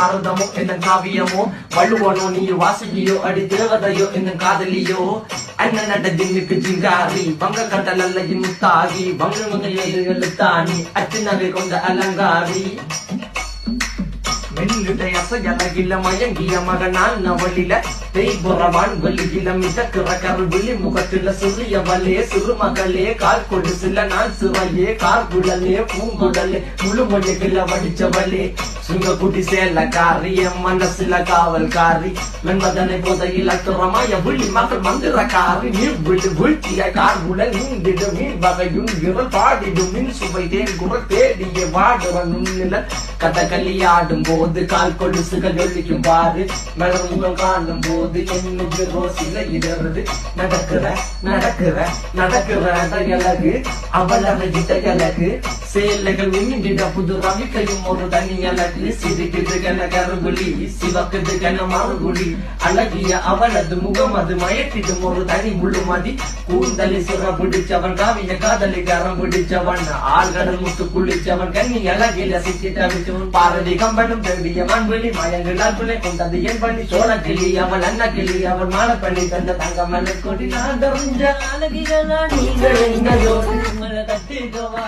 பாரதமோ என்ன காவியமோ வள்ளுவனோ நீ வாசுகியோ அடி தேவதையோ என்ன காதலியோ அண்ணன் நட ஜின்னுக்கு ஜிங்காரி வங்க கடலல்ல முத்தாகி வங்க எழுத்தாணி அச்சு நகை கொண்ட அலங்காரி மெல்லுடைய அசையலகில மயங்கிய மகனால் நவலில தேய்புறவான் வெளியில மிதக்கிற கருவிழி முகத்தில சிறியவளே சிறுமகளே கால் கொடு சில நாள் சிறையே கார்குழலே பூங்குடலே முழுமொழிகள வடிச்சவளே சுங்க குட்டி சேலக்காரி என் மனசுல காவல்காரி மென்பதனை போதையில் அத்துறமாய விழி மகள் மந்திரக்காரி நீர் விழு வீழ்த்திய கார்குழல் நீந்திடு மீன் வகையும் விரல் பாடிடும் மின் சுவை தேன் குரல் தேடிய வாடுற நுண்ணில கதகளியாடும் போது கால் கொலுசுகள் ஒழிக்கும் பாரு மலர்முகம் காணும் போது என்னுக்கு ரோசில இடறது நடக்கிற நடக்கிற நடக்கிற அழகு அவள் அழகிட்ட அழகு சேலைகள் உமிண்டிட புது ரவிக்கையும் ஒரு தனி அழகு சிரிக்குது கன கருகுலி சிவக்குது கன மறுகுலி அழகிய அவளது முகம் அது மயக்கிடும் ஒரு தனி முழுமதி கூந்தலி சிற பிடிச்சவன் காவிய காதலி கரம் பிடிச்சவன் ஆழ்கடல் முத்து குளிச்சவன் கண்ணி அழகில சிக்கிட்டவிச்சவன் பாரதி கம்பனும் பெரிய மண்வெளி மயங்களால் துணை கொண்டது என் பண்ணி சோழ கிளி அவள் அண்ணா கிளி அவள் மாலை பண்ணி தந்த தங்க மலர் கொடி நான் தெரிஞ்ச அழகிகளா நீங்கள் எங்கோ கட்டிக்கவா